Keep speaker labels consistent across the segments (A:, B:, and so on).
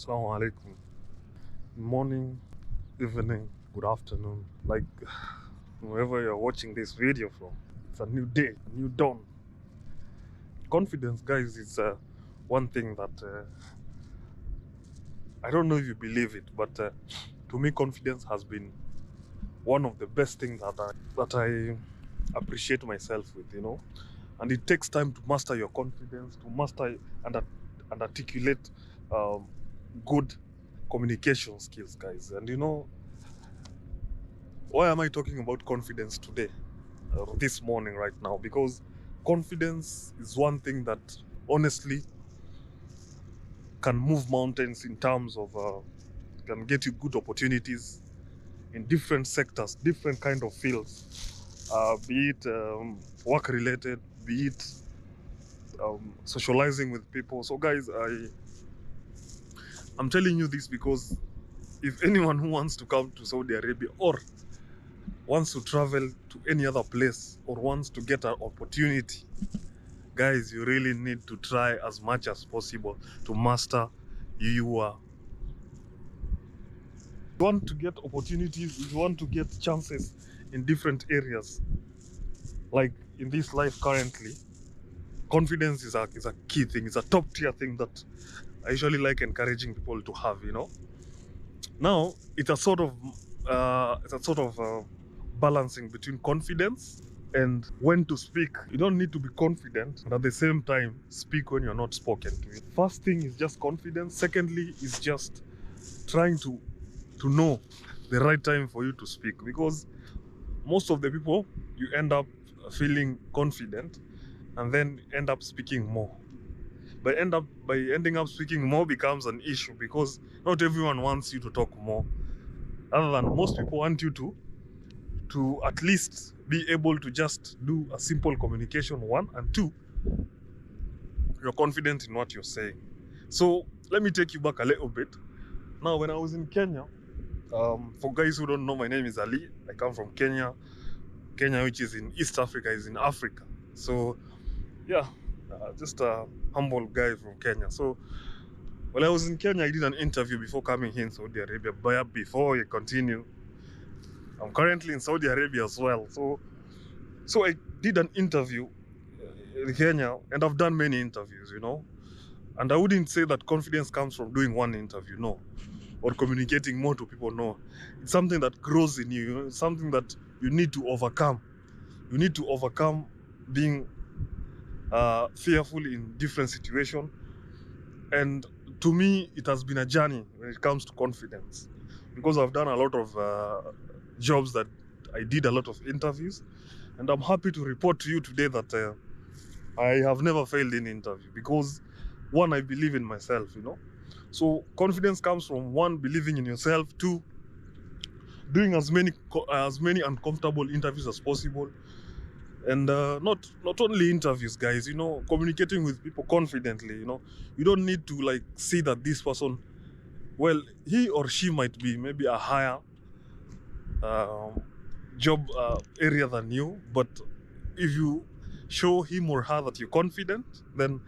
A: Assalamu alaikum. Morning, evening, good afternoon. Like wherever you're watching this video from, it's a new day, a new dawn. Confidence, guys, is one thing that I don't know if you believe it, but to me, confidence has been one of the best things that I appreciate myself with. And it takes time to master your confidence, to master and articulate um, good communication skills, guys. And why am I talking about confidence today, this morning, right now? Because confidence is one thing that honestly can move mountains in terms of can get you good opportunities in different sectors, different kind of fields, be it work related, be it socializing with people. So, guys, I'm telling you this because if anyone who wants to come to Saudi Arabia or wants to travel to any other place or wants to get an opportunity, guys, you really need to try as much as possible to master your. You want to get opportunities, you want to get chances in different areas. Like in this life currently, confidence is a key thing. It's a top tier thing that I usually like encouraging people to have. Now it's a sort of balancing between confidence and when to speak. You don't need to be confident, but at the same time, speak when you're not spoken to. First thing is just confidence. Secondly is just trying to know the right time for you to speak, because most of the people, you end up feeling confident and then end up speaking more. By ending up speaking more becomes an issue, because not everyone wants you to talk more. Other than most people want you to at least be able to just do a simple communication, one, and two, you're confident in what you're saying. So let me take you back a little bit. Now, when I was in Kenya, for guys who don't know, my name is Ali. I come from Kenya. Kenya, which is in East Africa, is in Africa. So yeah, just a humble guy from Kenya. So when I was in Kenya, I did an interview before coming here in Saudi Arabia. But before we continue, I'm currently in Saudi Arabia as well. So I did an interview in Kenya, and I've done many interviews, And I wouldn't say that confidence comes from doing one interview, no, or communicating more to people, no. It's something that grows in you, It's something that you need to overcome. You need to overcome being fearful in different situations. And to me, it has been a journey when it comes to confidence, because I've done a lot of jobs that I did a lot of interviews, and I'm happy to report to you today that I have never failed in interview, because one, I believe in myself, So confidence comes from one, believing in yourself, two, doing as many uncomfortable interviews as possible, and not only interviews, guys, communicating with people confidently. You don't need to like see that this person, well, he or she might be maybe a higher job area than you, but if you show him or her that you're confident, then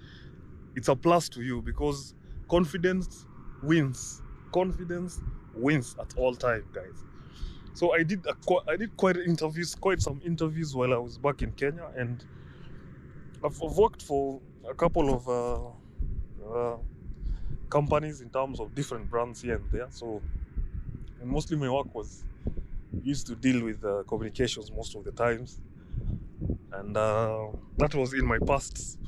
A: it's a plus to you, because confidence wins. Confidence wins at all time, guys. So I did quite some interviews while I was back in Kenya, and I've worked for a couple of companies in terms of different brands here and there. So, and mostly my work was used to deal with communications most of the times, and that was in my past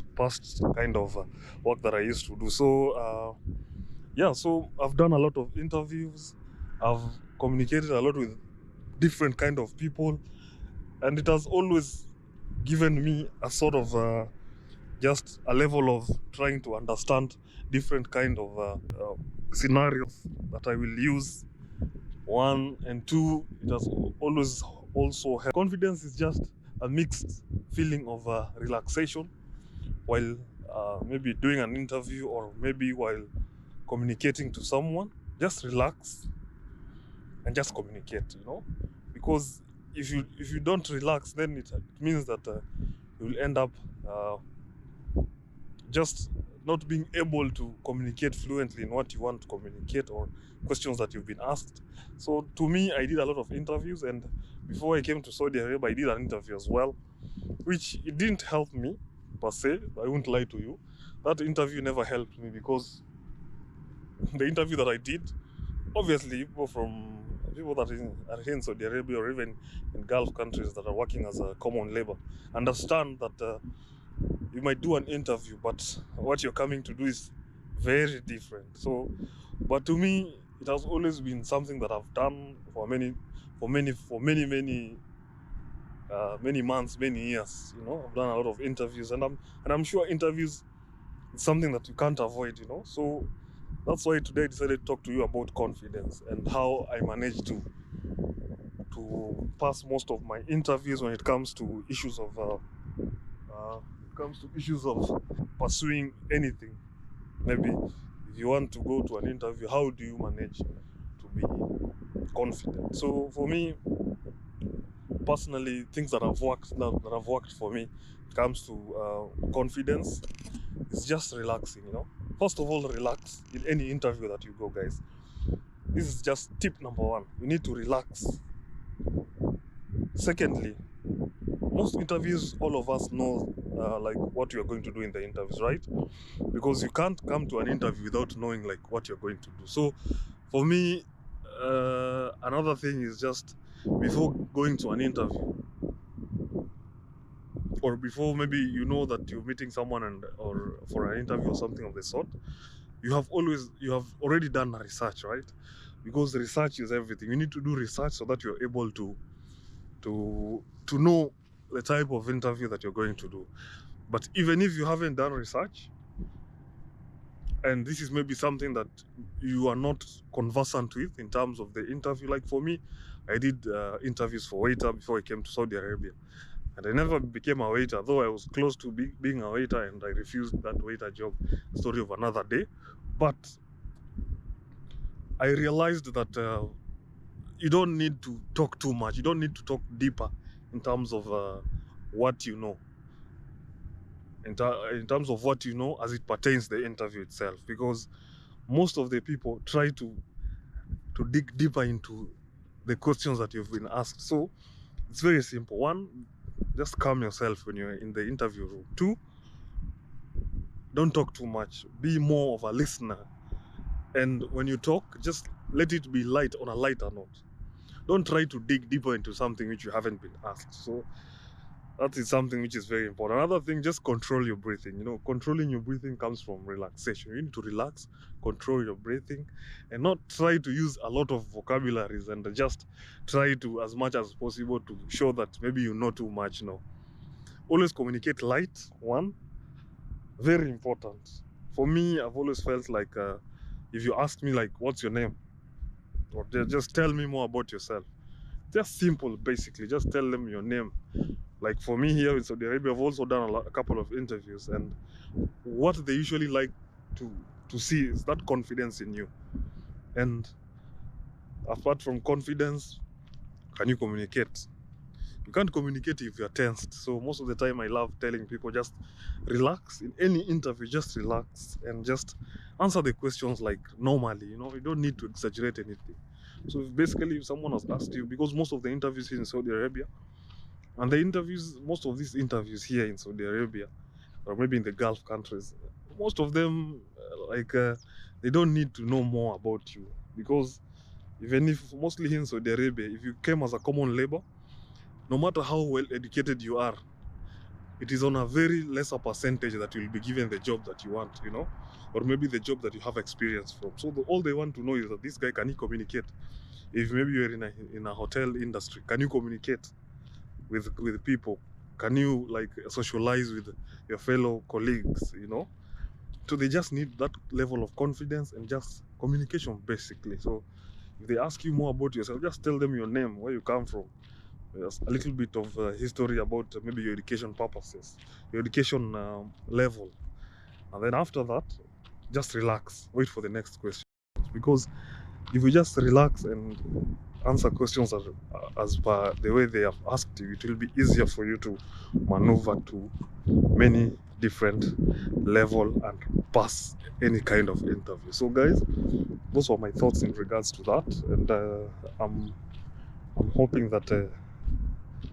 A: kind of work that I used to do. So yeah, so I've done a lot of interviews. I've communicated a lot with different kind of people, and it has always given me a sort of just a level of trying to understand different kind of scenarios that I will use. One, and two, it has always also helped. Confidence is just a mixed feeling of relaxation while maybe doing an interview, or maybe while communicating to someone. Just relax and just communicate, because if you don't relax, then it means that you will end up just not being able to communicate fluently in what you want to communicate or questions that you've been asked. So to me, I did a lot of interviews, and before I came to Saudi Arabia, I did an interview as well, which it didn't help me per se. I won't lie to you. That interview never helped me because the interview that I did, obviously people that are here in Saudi Arabia or even in Gulf countries that are working as a common labor understand that you might do an interview, but what you're coming to do is very different. So, but to me, it has always been something that I've done for many months, many years. You know, I've done a lot of interviews, and I'm sure interviews is something that you can't avoid. You know, so that's why today I decided to talk to you about confidence and how I managed to pass most of my interviews when it comes to issues of pursuing anything. Maybe if you want to go to an interview, how do you manage to be confident? So for me personally, things that have worked for me, it comes to confidence, it's just relaxing. You know, first of all, relax in any interview that you go, guys. This is just tip number one. You need to relax. Secondly, most interviews, all of us know like what you are going to do in the interviews, right? Because you can't come to an interview without knowing like what you're going to do. So for me, another thing is just before going to an interview, or before maybe you know that you're meeting someone or for an interview or something of the sort, you have already done research, right? Because research is everything. You need to do research so that you're able to know the type of interview that you're going to do. But even if you haven't done research, and this is maybe something that you are not conversant with in terms of the interview, like for me, I did interviews for waiter before I came to Saudi Arabia, and I never became a waiter, though I was close to being a waiter, and I refused that waiter job. Story of another day. But I realized that you don't need to talk too much. You don't need to talk deeper in terms of what you know. In terms of what you know as it pertains to the interview itself, because most of the people try to dig deeper into the questions that you've been asked. So it's very simple. One, just calm yourself when you're in the interview room. Two, don't talk too much. Be more of a listener. And when you talk, just let it be light, on a lighter note. Don't try to dig deeper into something which you haven't been asked. So that is something which is very important. Another thing, just control your breathing. You know, controlling your breathing comes from relaxation. You need to relax, control your breathing, and not try to use a lot of vocabularies, and just try to, as much as possible, to show that maybe you know too much. No, always communicate light. One, very important. For me, I've always felt like if you ask me like, what's your name? Or just tell me more about yourself. Just simple, basically. Just tell them your name. Like for me here in Saudi Arabia, I've also done a couple of interviews, and what they usually like to see is that confidence in you. And apart from confidence, can you communicate? You can't communicate if you're tensed. So most of the time I love telling people, just relax. In any interview, just relax and just answer the questions like normally. You know, you don't need to exaggerate anything. So basically, if someone has asked you, because most of the interviews here in Saudi Arabia, and most of these interviews here in Saudi Arabia, or maybe in the Gulf countries, most of them, they don't need to know more about you. Because even if, mostly here in Saudi Arabia, if you came as a common labor, no matter how well educated you are, it is on a very lesser percentage that you'll be given the job that you want, you know, or maybe the job that you have experience from. So all they want to know is that this guy, can he communicate? If maybe you're in a hotel industry, can you communicate with people? Can you like socialize with your fellow colleagues, you know? So they just need that level of confidence and just communication, basically. So if they ask you more about yourself, just tell them your name, where you come from, just a little bit of history about maybe your education purposes, your education level, and then after that, just relax, wait for the next question. Because if you just relax and answer questions as per the way they have asked you, it will be easier for you to maneuver to many different level and pass any kind of interview. So guys, those were my thoughts in regards to that, and I'm hoping that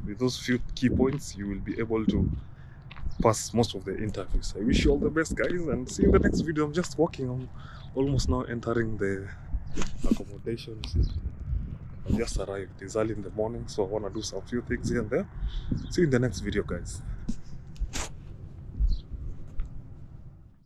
A: with those few key points you will be able to pass most of the interviews. I wish you all the best, guys, and see you in the next video. I'm just walking. I'm almost now entering the accommodation. I just arrived. It's early in the morning, so I want to do some few things here and there. See you in the next video, guys.